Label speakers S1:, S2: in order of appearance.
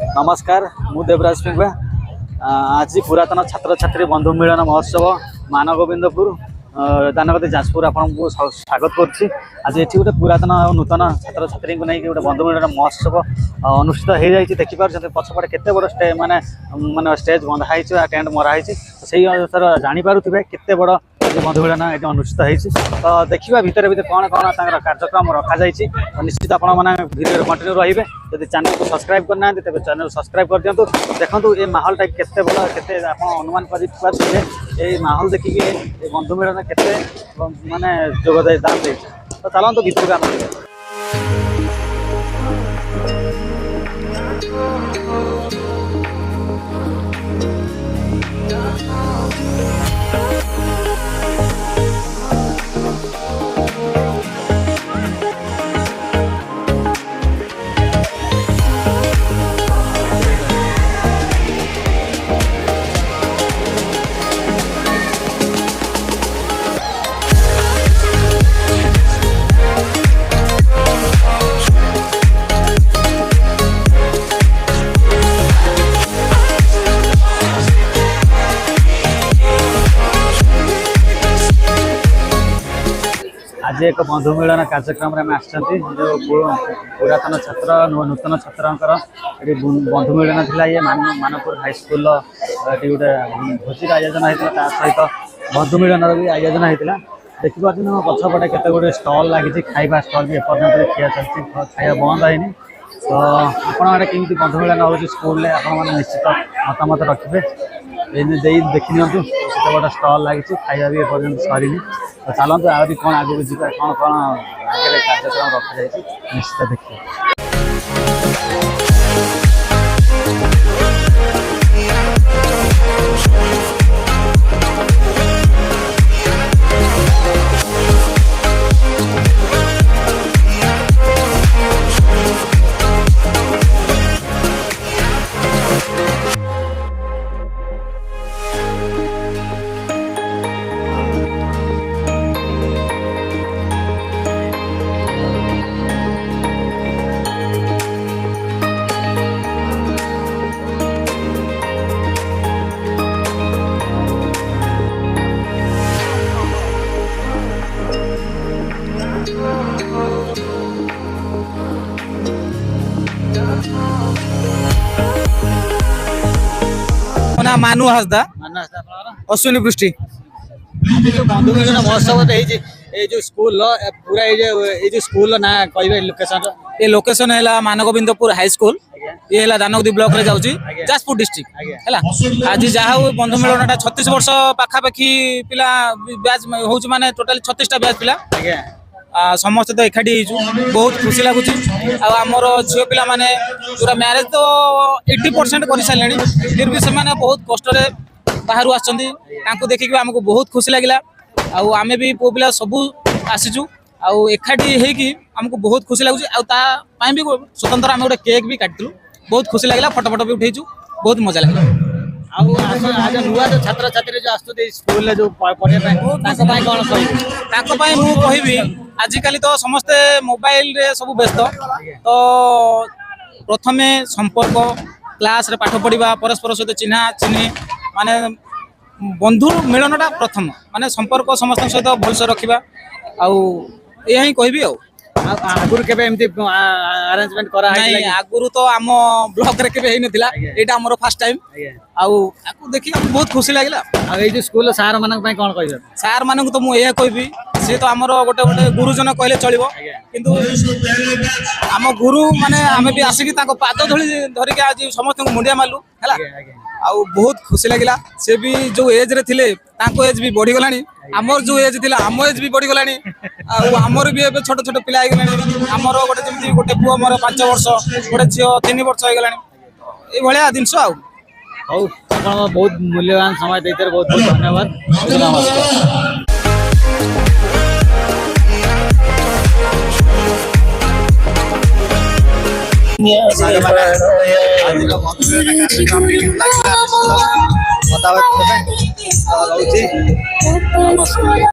S1: नमस्कार मु देवराज पिंगुआ आज पुरातन छात्र छात्री बंधु मिलन महोत्सव मानगोविंदपुर दानगदी जाजपुर आपको स्वागत करुच्ची। आज ये गोटे पुरातन और नूतन छात्र छात्री को नहीं गोटे बंधु मिलन महोत्सव अनुष्ठित हो जाए देखिपे पछपटे केते बड़ स्टेज माने स्टेज बंधाई टेंट मराई से अनुसार जानीपे केते बड़ बंधु मिलन ये अनुष्ठित होती तो देखा भितर भितर कौन कौन कार्यक्रम रखा जाइए तो निश्चित आपण मैंने भिडियो कंटिन्यू रहिबे। जब चैनल को सब्सक्राइब करना तेज चैनल सब्सक्राइब कर दिंतु। देखो ये माहौल केते बड़ा केते अनुमान कर माहौल देखिए बंधु मिलन केते माने योगदान दे तो चलते भितर को आम आज एक बंधु मिलन कार्यक्रम में जो पुरातन छात्र नूतन छात्र बंधु मिलन था ये मानपुर हाईस्कल गोटे भोजर आयोजन होता सहित बंधु मिलन भी आयोजन होता देखिए पछपटे केते गोटे स्टल लगी खाଇବା स्टल भी एपर्तमेंट खिया चलती खाଇବା बंद है तो आपड़े केमी बंधु मिलन हो स्कूल निश्चित मतामत रखिए देखी नियंतु केते बड़ा स्टल लगी खाଇବା भी एपर्तमेंट सरी तो चलते आगे कौन आगे जी कौन कौन आगे कार्यक्रम रखा जाए निश्चित देखिए।
S2: मानु हसदा अश्विनी पृष्टि
S1: जो बंधु मिलन महोत्सव जो स्कूल पूरा ये जो स्कूल ना कह लोकेशन
S2: ये लोकेशन है मानगोविंदपुर हाई स्कूल ये दानगदी ब्लॉक रे जाउची जाजपुर डिस्ट्रिक्ट है। आज जहाँ बंधु मिलन 36 वर्ष पाखापाखि पिला बैच होउची माने टोटल 36टा बैच पिला समस्त तो एकाठी बहुत खुशी लगुच आमर झील पिला माने पूरा मैरेज तो 80% कर सारे फिर भी से बहुत कष्ट बाहर आसो देखिक आमको बहुत खुशी लगे आमे भी पु पिला सबू आसीचु एकाठी होमको बहुत खुशी लगुच भी स्वतंत्र आम गोटे केक भी काटलु बहुत खुशी लगे फटो फटो भी उठेचु बहुत मजा लगे।
S1: आज नुआ जो छात्र छात्री जो आसुच्च स्कूल जो पढ़ाई
S2: कौन कहि आजिकल तो समस्ते मोबाइल रे सब व्यस्त तो प्रथमे संपर्क क्लास रे पाठ पढ़ा परस्पर सहित चिन्हा चिन्ही माने बंधु मिलनटा प्रथम माने संपर्क समस्त सहित भलसे रखा आई कहबी
S1: आगुरी के अरेंजमेंट करा
S2: आगुरी तो आम ब्लॉक रे केबे हेई नथिला एटा हमरो फर्स्ट टाइम आकु देखि बहुत खुशी लागला।
S1: जो स्कूल सार मानक पय कोन कहबे
S2: सार मानक तो मु एया कहबी सी तो आमर गोटे गोटे गुरुजन कहले चलिबो किंतु आम गुरु माने आमे भी आसिकी ताको पाद धोली धरिके आज समस्त को मुंडिया मारलु हैला बहुत खुशी लगिला से भी जो एज रे थिले ताको एज भी बढ़ी गलानी आमर जो एज थिला आम एज भी बढ़ी गलानी आमर भी एबे छोट छोट पिला आइ गलानी आमर गोटे जेमति गोटे पुओ मोर 5 वर्ष गोटे झियो 3 वर्ष हो गलानी ए भलिया दिनस आ
S1: हौ आपण बहुत मूल्यवान समय देते बहुत बहुत धन्यवाद नमस्कार। बताओ